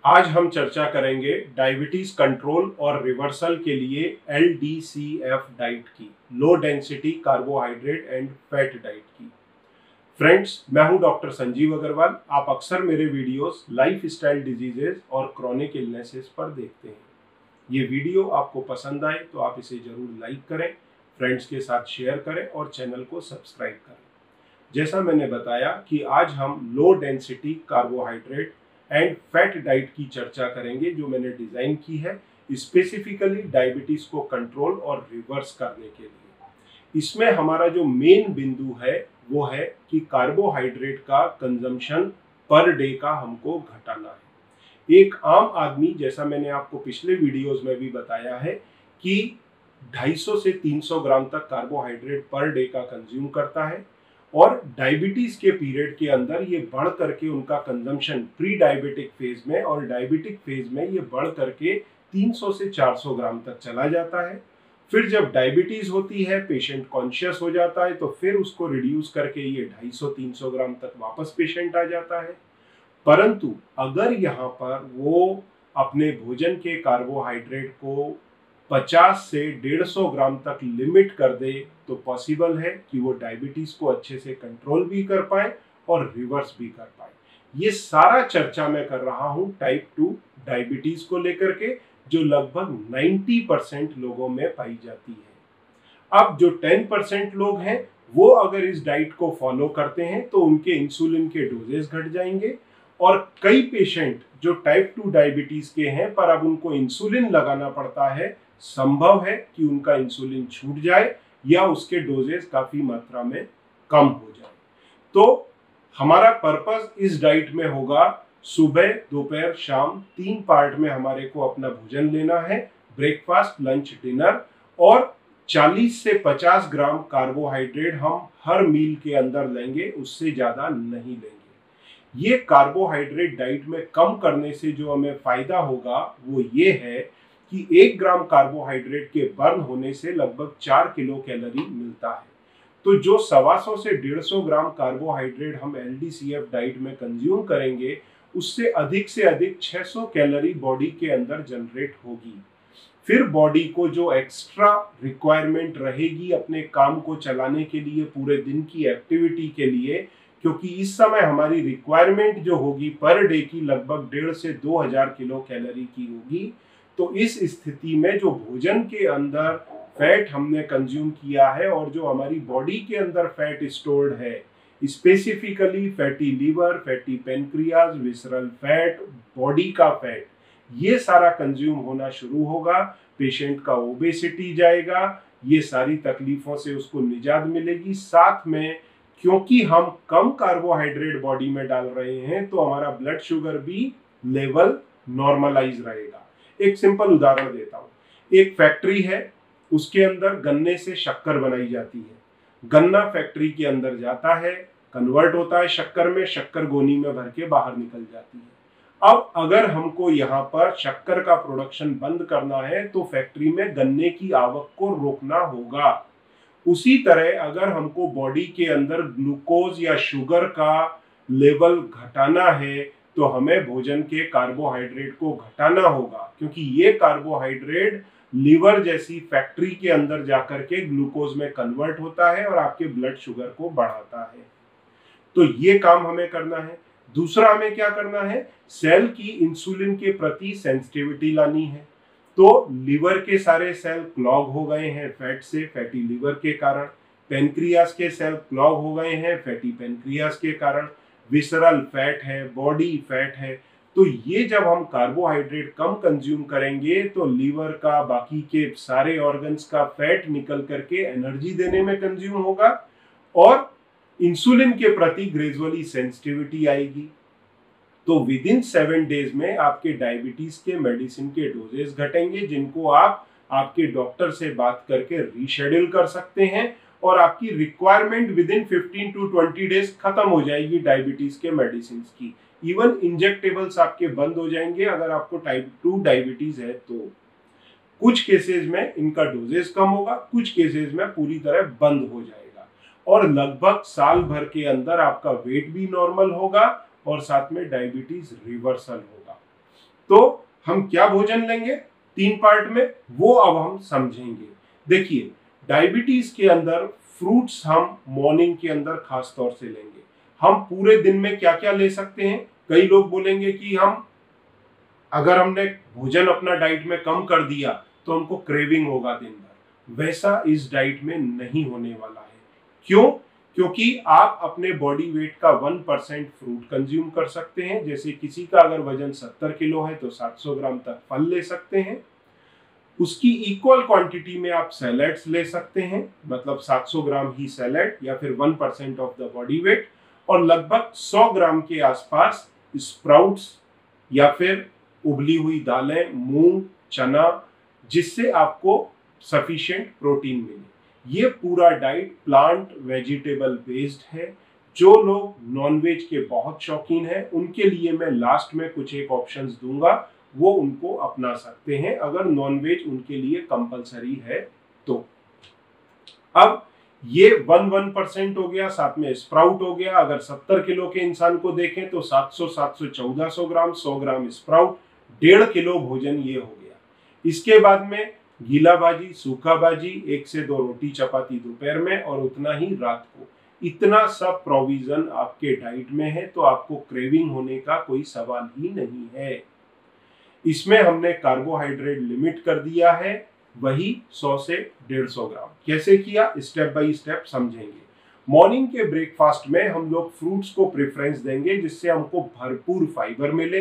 आज हम चर्चा करेंगे डायबिटीज कंट्रोल और रिवर्सल के लिए LDCF डाइट की, low density carbohydrate and fat diet की। फ्रेंड्स, मैं हूं डॉक्टर संजीव अग्रवाल। आप अक्सर मेरे वीडियोस लाइफस्टाइल डिजीजेस और क्रॉनिक इलनेसेस पर देखते हैं। ये वीडियो आपको पसंद आए तो आप इसे जरूर लाइक करें, फ्रेंड्स के साथ शेयर करें और चैनल को सब्सक्राइब करें। जैसा मैंने बताया कि आज हम low density carbohydrate and fat diet की चर्चा करेंगे, जो मैंने डिजाइन की है स्पेसिफिकली डायबिटीज को कंट्रोल और रिवर्स करने के लिए। इसमें हमारा जो मेन बिंदु है वो है कि कार्बोहाइड्रेट का कंजम्पशन पर डे का हमको घटाना है। एक आम आदमी, जैसा मैंने आपको पिछले वीडियोस में भी बताया है, कि 250 से 300 ग्राम तक कार्बोहाइड्रेट पर डे का कंज्यूम करता है और डायबिटीज के पीरियड के अंदर ये बढ़ करके उनका कंजम्पशन प्री डायबिटिक फेज में और डायबिटिक फेज में ये बढ़ करके 300 से 400 ग्राम तक चला जाता है। फिर जब डायबिटीज होती है, पेशेंट कॉन्शियस हो जाता है, तो फिर उसको रिड्यूस करके ये 250-300 ग्राम तक वापस पेशेंट आ जाता है। परंतु अगर यहाँ पर वो अपने भोजन के कार्बोहाइड्रेट को 50 से 150 ग्राम तक लिमिट कर दे तो पॉसिबल है कि वो डायबिटीज को अच्छे से कंट्रोल भी कर पाए और रिवर्स भी कर पाए। ये सारा चर्चा मैं कर रहा हूं टाइप 2 डायबिटीज को लेकर के, जो लगभग 90% लोगों में पाई जाती है। अब जो 10% लोग हैं वो अगर इस डाइट को फॉलो करते हैं तो उनके इंसुलिन के डोजेस घट जाएंगे, और कई पेशेंट जो टाइप 2 डायबिटीज के हैं पर अब उनको इंसुलिन लगाना पड़ता है, संभव है कि उनका इंसुलिन छूट जाए या उसके डोजेस काफी मात्रा में कम हो जाए। तो हमारा पर्पस इस डाइट में होगा, सुबह दोपहर शाम 3 पार्ट में हमारे को अपना भोजन लेना है, ब्रेकफास्ट लंच डिनर, और 40 से 50 ग्राम कार्बोहाइड्रेट हम हर मील के अंदर लेंगे, उससे ज्यादा नहीं लेंगे। ये कार्बोहाइड्रेट डाइट में कम करने से जो हमें फायदा होगा वो ये है कि 1 ग्राम कार्बोहाइड्रेट के बर्न होने से लगभग 4 किलो कैलोरी मिलता है। तो जो 125 से 150 ग्राम कार्बोहाइड्रेट हम LDCF डाइट में कंज्यूम करेंगे, उससे अधिक 600 कैलोरी बॉडी के अंदर जनरेट होगी। फिर बॉडी को जो एक्स्ट्रा रिक्वायरमेंट रहेगी अपने काम को चलाने के लिए, पूरे दिन की एक्टिविटी के लिए, क्योंकि इस समय हमारी रिक्वायरमेंट जो होगी पर डे की लगभग 1,500 से 2,000 किलो कैलोरी की होगी। तो इस स्थिति में जो भोजन के अंदर फैट हमने कंज्यूम किया है और जो हमारी बॉडी के अंदर फैट स्टोर्ड है, specifically fatty liver, fatty pancreas, visceral fat, body का फैट, ये सारा कंज्यूम होना शुरू होगा। पेशेंट का ओबेसिटी जाएगा, ये सारी तकलीफों से उसको निजात मिलेगी। साथ में क्योंकि हम कम कार्बोहाइड्रेट बॉडी में डाल रहे हैं तो हमारा ब्लड शुगर भी लेवल नॉर्मलाइज रहेगा। एक सिंपल उदाहरण देता हूं। एक फैक्ट्री है, उसके अंदर गन्ने से शक्कर बनाई जाती है। गन्ना फैक्ट्री के अंदर जाता है, कन्वर्ट होता है शक्कर में, शक्कर गोनी में भर के बाहर निकल जाती है। अब अगर हमको यहाँ पर शक्कर का प्रोडक्शन बंद करना है तो फैक्ट्री में गन्ने की आवक को रोकना होगा। उसी तरह अगर हमको बॉडी के अंदर ग्लूकोज या शुगर का लेवल घटाना है तो हमें भोजन के कार्बोहाइड्रेट को घटाना होगा, क्योंकि ये कार्बोहाइड्रेट लीवर जैसी फैक्ट्री के अंदर जाकर के ग्लूकोज में कन्वर्ट होता है और आपके ब्लड शुगर को बढ़ाता है। तो ये काम हमें करना है। दूसरा हमें क्या करना है, सेल की इंसुलिन के प्रति सेंसिटिविटी लानी है। तो लीवर के सारे सेल क्लॉग हो गए हैं फैट से, फैटी लीवर के कारण। पेनक्रियास के सेल क्लॉग हो गए हैं फैटी पेनक्रियास के कारण। विसरल फैट है, बॉडी फैट है। तो ये जब हम कार्बोहाइड्रेट कम कंज्यूम करेंगे तो लीवर का, बाकी के सारे ऑर्गन्स का फैट निकल करके एनर्जी देने में कंज्यूम होगा और इंसुलिन के प्रति ग्रेजुअली सेंसिटिविटी आएगी। तो विद इन 7 डेज में आपके डायबिटीज के मेडिसिन के डोजेस घटेंगे, जिनको आप आपके डॉक्टर से बात करके रीशेड्यूल कर सकते हैं और आपकी requirement with in 15 to 20 days खत्म हो जाएगी डायबिटीज के मेडिसिन की। इवन इंजेक्टेबल्स आपके बंद हो जाएंगे अगर आपको टाइप 2 डायबिटीज है तो। कुछ केसेस में इनका डोजेस कम होगा, कुछ केसेस में पूरी तरह बंद हो जाएगा, और लगभग साल भर के अंदर आपका वेट भी नॉर्मल होगा और साथ में डायबिटीज रिवर्सल होगा। तो हम क्या भोजन लेंगे 3 पार्ट में, वो अब हम समझेंगे। देखिए, डायबिटीज के अंदर फ्रूट्स हम मॉर्निंग के अंदर खास तौर से लेंगे। हम पूरे दिन में क्या क्या ले सकते हैं? कई लोग बोलेंगे कि हम अगर हमने भोजन अपना डाइट में कम कर दिया तो हमको क्रेविंग होगा दिन भर। वैसा इस डाइट में नहीं होने वाला है। क्यों? क्योंकि आप अपने बॉडी वेट का 1% फ्रूट कंज्यूम कर सकते हैं। जैसे किसी का अगर वजन 70 किलो है तो 700 ग्राम तक फल ले सकते हैं। उसकी इक्वल क्वांटिटी में आप सैलेड्स ले सकते हैं, मतलब 700 ग्राम ही सैलेड या फिर 1% ऑफ द बॉडी वेट, और लगभग 100 ग्राम के आसपास स्प्राउट्स या फिर उबली हुई दालें, मूंग, चना, जिससे आपको सफिशिएंट प्रोटीन मिले। ये पूरा डाइट प्लांट वेजिटेबल बेस्ड है। जो लोग नॉनवेज के बहुत शौकीन हैं उनके लिए मैं लास्ट में कुछ एक ऑप्शंस दूंगा, वो उनको अपना सकते हैं अगर नॉनवेज उनके लिए कंपलसरी है तो। अब ये 1% हो गया, साथ में स्प्राउट हो गया। अगर 70 किलो के इंसान को देखें तो 700, 1400 ग्राम, 100 ग्राम स्प्राउट, 1.5 किलो भोजन ये हो गया। इसके बाद में गीला भाजी, सूखा भाजी, 1 से 2 रोटी चपाती दोपहर में और उतना ही रात को। इतना सब प्रोविजन आपके डाइट में है तो आपको क्रेविंग होने का कोई सवाल ही नहीं है। इसमें हमने कार्बोहाइड्रेट लिमिट कर दिया है, वही 100 से 150 ग्राम। कैसे किया, स्टेप बाय स्टेप समझेंगे। मॉर्निंग के ब्रेकफास्ट में हम लोग फ्रूट्स को प्रेफरेंस देंगे, जिससे हमको भरपूर फाइबर मिले,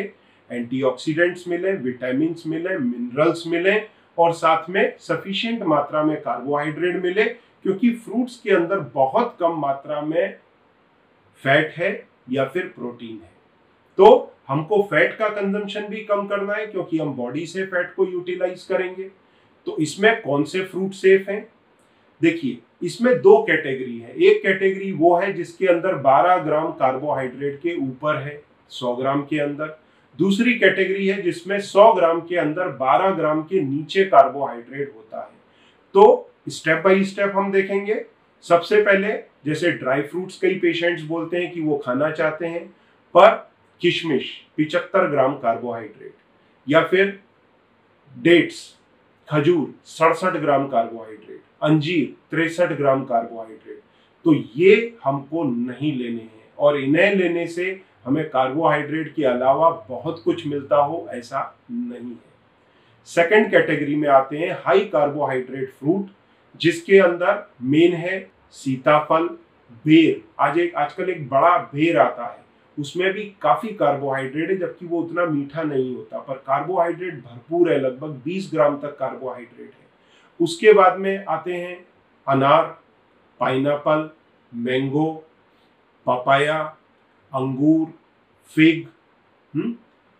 एंटीऑक्सीडेंट्स मिले, विटामिन्स मिले, मिनरल्स मिले और साथ में सफिशिएंट मात्रा में कार्बोहाइड्रेट मिले, क्योंकि फ्रूट्स के अंदर बहुत कम मात्रा में फैट है या फिर प्रोटीन है। तो हमको फैट का कंजम्पशन भी कम करना है क्योंकि हम बॉडी से फैट को यूटिलाइज करेंगे। तो इसमें कौन से फ्रूट सेफ हैं? देखिए, इसमें 2 कैटेगरी है। एक कैटेगरी वो है जिसके अंदर 12 ग्राम कार्बोहाइड्रेट के ऊपर है 100 ग्राम के अंदर। दूसरी कैटेगरी है जिसमें 100 ग्राम के अंदर 12 ग्राम के नीचे कार्बोहाइड्रेट होता है। तो स्टेप बाय स्टेप हम देखेंगे। सबसे पहले, जैसे ड्राई फ्रूट्स, कई पेशेंट्स बोलते हैं कि वो खाना चाहते हैं, पर किशमिश 75 ग्राम कार्बोहाइड्रेट, या फिर डेट्स, खजूर 67 ग्राम कार्बोहाइड्रेट, अंजीर 63 ग्राम कार्बोहाइड्रेट, तो ये हमको नहीं लेने हैं। और इन्हें लेने से हमें कार्बोहाइड्रेट के अलावा बहुत कुछ मिलता हो, ऐसा नहीं है। सेकंड कैटेगरी में आते हैं हाई कार्बोहाइड्रेट फ्रूट, जिसके अंदर मेन है सीताफल, बेर। आजकल एक बड़ा बेर आता है, उसमें भी काफी कार्बोहाइड्रेट है, जबकि वो उतना मीठा नहीं होता, पर कार्बोहाइड्रेट भरपूर है, लगभग 20 ग्राम तक कार्बोहाइड्रेट है। उसके बाद में आते हैं अनार, पाइनएप्पल, मैंगो, पपाया, अंगूर, फिग।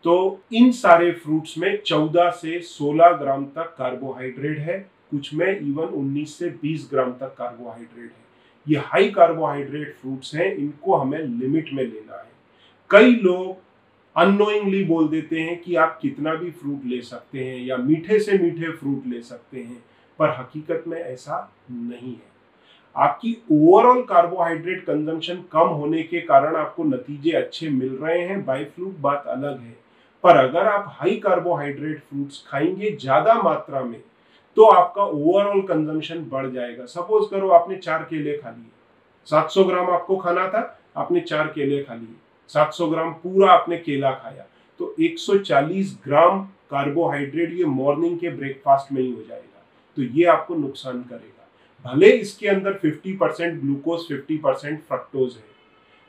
तो इन सारे फ्रूट्स में 14 से 16 ग्राम तक कार्बोहाइड्रेट है, कुछ में इवन 19 से 20 ग्राम तक कार्बोहाइड्रेट है। ये हाई कार्बोहाइड्रेट फ्रूट्स हैं, इनको हमें लिमिट में लेना है। कई लोग अननोइंगली बोल देते हैं कि आप कितना भी फ्रूट ले सकते हैं या मीठे से मीठे फ्रूट ले सकते हैं, पर हकीकत में ऐसा नहीं है। आपकी ओवरऑल कार्बोहाइड्रेट कंजम्पशन कम होने के कारण आपको नतीजे अच्छे मिल रहे हैं, बाय फ्लूक बात अलग है। पर अगर आप हाई कार्बोहाइड्रेट फ्रूट्स खाएंगे ज्यादा मात्रा में, तो आपका ओवरऑल कंजम्पशन बढ़ जाएगा। सपोज करो आपने 4 केले खा लिए, 700 ग्राम आपको खाना था, आपने 4 केले खा लिए, 700 ग्राम पूरा आपने केला खाया, तो 140 ग्राम कार्बोहाइड्रेट ये मॉर्निंग के ब्रेकफास्ट में ही हो जाएगा। तो ये आपको नुकसान करेगा। भले इसके अंदर 50% ग्लूकोज, 50% फ्रक्टोज है,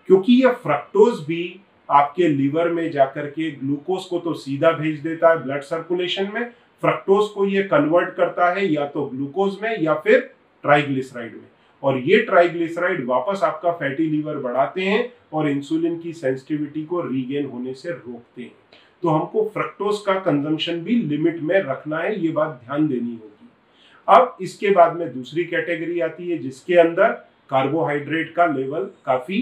क्योंकि ये फ्रक्टोज भी आपके लिवर में जाकर के ग्लूकोज को तो सीधा भेज देता है ब्लड सर्कुलेशन में, फ्रक्टोज को ये कन्वर्ट करता है या तो ग्लूकोज में या फिर ट्राइग्लिसराइड में, और ये ट्राइग्लिसराइड वापस आपका फैटी लीवर बढ़ाते हैं और इंसुलिन की सेंसिटिविटी को रीगेन होने से रोकते हैं। तो हमको फ्रक्टोज का कंजम्पशन भी लिमिट में रखना है, ये बात ध्यान देनी होगी। अब इसके बाद में दूसरी कैटेगरी आती है जिसके अंदर कार्बोहाइड्रेट का लेवल काफी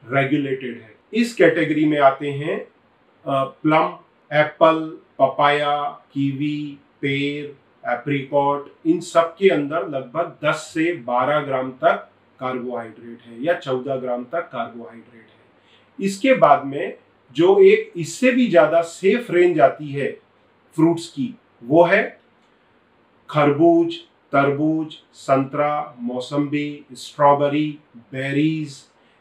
रेगुलेटेड है। इस कैटेगरी में आते हैं प्लम, एप्पल, पपाया, कीवी, पेर, एप्रिकॉट, इन सब के अंदर लगभग 10 से 12 ग्राम तक कार्बोहाइड्रेट है या 14 ग्राम तक कार्बोहाइड्रेट है। इसके बाद में जो एक इससे भी ज्यादा सेफ रेंज आती है फ्रूट्स की, वो है खरबूज, तरबूज, संतरा, मौसम्बी, स्ट्रॉबेरी, बेरीज।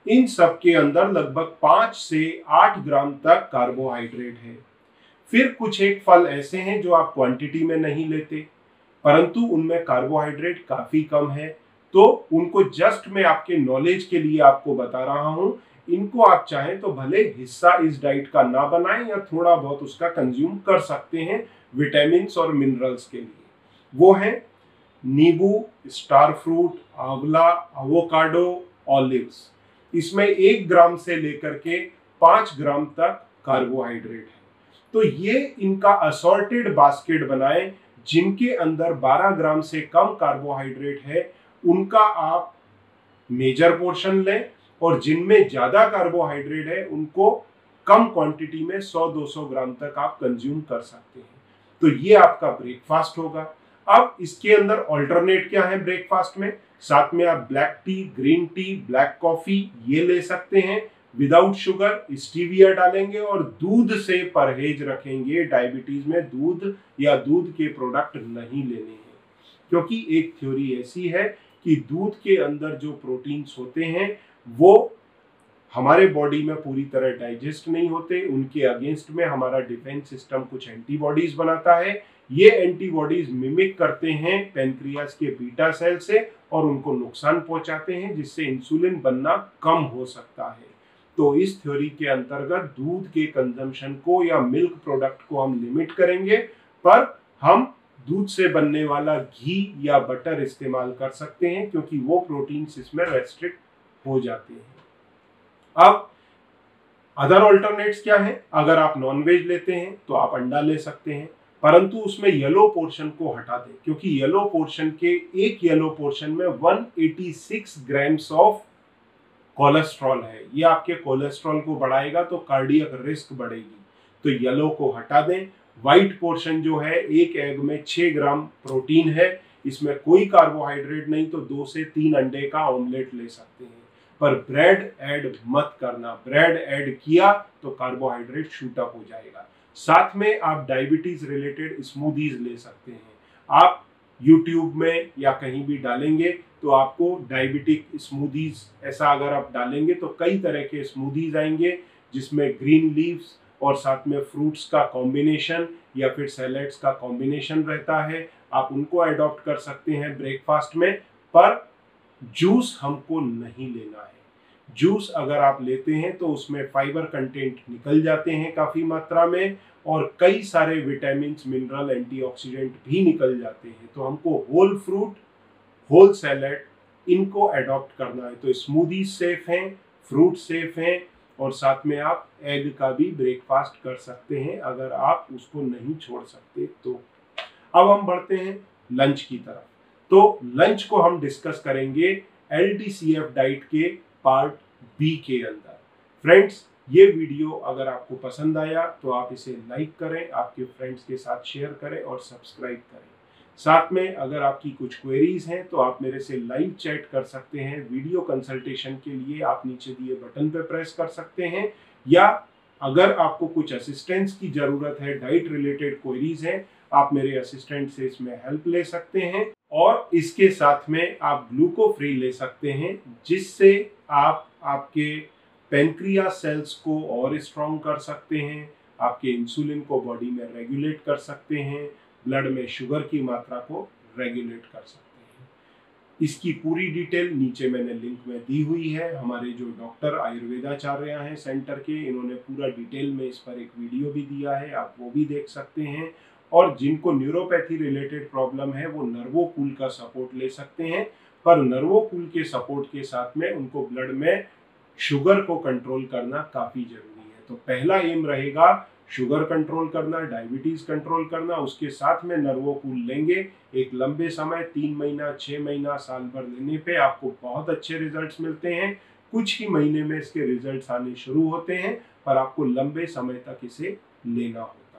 इन सब के अंदर लगभग 5 से 8 ग्राम तक कार्बोहाइड्रेट है। फिर कुछ एक फल ऐसे हैं जो आप क्वांटिटी में नहीं लेते, परंतु उनमें कार्बोहाइड्रेट काफी कम है, तो उनको जस्ट मैं आपके नॉलेज के लिए आपको बता रहा हूं। इनको आप चाहें तो भले हिस्सा इस डाइट का ना बनाएं या थोड़ा बहुत उसका कंज्यूम कर सकते हैं विटामिन और मिनरल्स के लिए। वो हैं नींबू, स्टार फ्रूट, आंवला, एवोकाडो, ऑलिव्स। इसमें 1 ग्राम से लेकर के 5 ग्राम तक कार्बोहाइड्रेट है। तो ये इनका असॉर्टेड बास्केट बनाएं जिनके अंदर 12 ग्राम से कम कार्बोहाइड्रेट है, उनका आप मेजर पोर्शन लें, और जिनमें ज्यादा कार्बोहाइड्रेट है उनको कम क्वांटिटी में 100-200 ग्राम तक आप कंज्यूम कर सकते हैं। तो ये आपका ब्रेकफास्ट होगा। अब इसके अंदर ऑल्टरनेट क्या है ब्रेकफास्ट में? साथ में आप black T, green tea, black coffee ये ले सकते हैं विदाउट शुगर, स्टीविया डालेंगे और दूध से परहेज रखेंगे। डायबिटीज में दूध या दूध के प्रोडक्ट नहीं लेने हैं, क्योंकि एक थ्योरी ऐसी है कि दूध के अंदर जो प्रोटीन्स होते हैं वो हमारे बॉडी में पूरी तरह डाइजेस्ट नहीं होते। उनके अगेंस्ट में हमारा डिफेंस सिस्टम कुछ एंटीबॉडीज बनाता है। ये एंटीबॉडीज मिमिक करते हैं पेनक्रियास के बीटा सेल से और उनको नुकसान पहुंचाते हैं, जिससे इंसुलिन बनना कम हो सकता है। तो इस थ्योरी के अंतर्गत दूध के कंजम्पशन को या मिल्क प्रोडक्ट को हम लिमिट करेंगे, पर हम दूध से बनने वाला घी या बटर इस्तेमाल कर सकते हैं, क्योंकि वो प्रोटीन्स इसमें रेस्ट्रिक्ट हो जाते हैं। अब अदर ऑल्टरनेट्स क्या है? अगर आप नॉनवेज लेते हैं तो आप अंडा ले सकते हैं, परंतु उसमें येलो पोर्शन को हटा दें, क्योंकि येलो पोर्शन के एक येलो पोर्शन में 186 ग्राम्स ऑफ कोलेस्ट्रॉल है। ये आपके कोलेस्ट्रॉल को बढ़ाएगा, तो कार्डियक रिस्क बढ़ेगी। तो येलो को हटा दें। व्हाइट पोर्शन जो है, एक एग में 6 ग्राम प्रोटीन है, इसमें कोई कार्बोहाइड्रेट नहीं, तो 2 से 3 अंडे का ऑमलेट ले सकते हैं। पर ब्रेड ऐड मत करना। ब्रेड ऐड किया तो कार्बोहाइड्रेट शूट अप हो जाएगा। साथ में आप डायबिटीज रिलेटेड स्मूदीज ले सकते हैं। आप यूट्यूब में या कहीं भी डालेंगे तो आपको डायबिटिक स्मूदीज, ऐसा अगर आप डालेंगे तो कई तरह के स्मूदीज आएंगे, जिसमें ग्रीन लीव्स और साथ में फ्रूट्स का कॉम्बिनेशन या फिर सैलेड्स का कॉम्बिनेशन रहता है। आप उनको अडॉप्ट कर सकते हैं ब्रेकफास्ट में, पर जूस हमको नहीं लेना है। जूस अगर आप लेते हैं तो उसमें फाइबर कंटेंट निकल जाते हैं काफी मात्रा में, और कई सारे विटामिन, मिनरल, एंटीऑक्सीडेंट भी निकल जाते हैं। तो हमको होल फ्रूट, होल सैलेड इनको अडॉप्ट करना है। तो स्मूदी सेफ हैं, फ्रूट सेफ हैं, और साथ में आप एग का भी ब्रेकफास्ट कर सकते हैं अगर आप उसको नहीं छोड़ सकते तो। अब हम बढ़ते हैं लंच की तरफ। तो लंच को हम डिस्कस करेंगे LDCF डाइट के पार्ट बी के अंदर। फ्रेंड्स, ये वीडियो अगर आपको पसंद आया तो आप इसे लाइक करें, आपके फ्रेंड्स के साथ शेयर करें और सब्सक्राइब करें। साथ में अगर आपकी कुछ क्वेरीज हैं तो आप मेरे से लाइव चैट कर सकते हैं। वीडियो कंसल्टेशन के लिए आप नीचे दिए बटन पर प्रेस कर सकते हैं, या अगर आपको कुछ असिस्टेंस की जरूरत है, डाइट रिलेटेड क्वेरीज हैं, आप मेरे असिस्टेंट से इसमें हेल्प ले सकते हैं। और इसके साथ में आप ग्लूको फ्री ले सकते हैं, जिससे आप आपके पेनक्रियास सेल्स को और स्ट्रॉन्ग कर सकते हैं, आपके इंसुलिन को बॉडी में रेगुलेट कर सकते हैं, ब्लड में शुगर की मात्रा को रेगुलेट कर सकते हैं। इसकी पूरी डिटेल नीचे मैंने लिंक में दी हुई है। हमारे जो डॉक्टर आयुर्वेदाचार्य हैं सेंटर के, इन्होंने पूरा डिटेल में इस पर एक वीडियो भी दिया है, आप वो भी देख सकते हैं। और जिनको न्यूरोपैथी रिलेटेड प्रॉब्लम है वो नर्वोकूल का सपोर्ट ले सकते हैं, पर नर्वोकूल के सपोर्ट के साथ में उनको ब्लड में शुगर को कंट्रोल करना काफी जरूरी है। तो पहला एम रहेगा शुगर कंट्रोल करना, डायबिटीज कंट्रोल करना, उसके साथ में नर्वोकूल लेंगे। एक लंबे समय 3 महीना, 6 महीना, साल भर लेने पे आपको बहुत अच्छे रिजल्ट्स मिलते हैं। कुछ ही महीने में इसके रिजल्ट्स आने शुरू होते हैं, पर आपको लंबे समय तक इसे लेना होगा।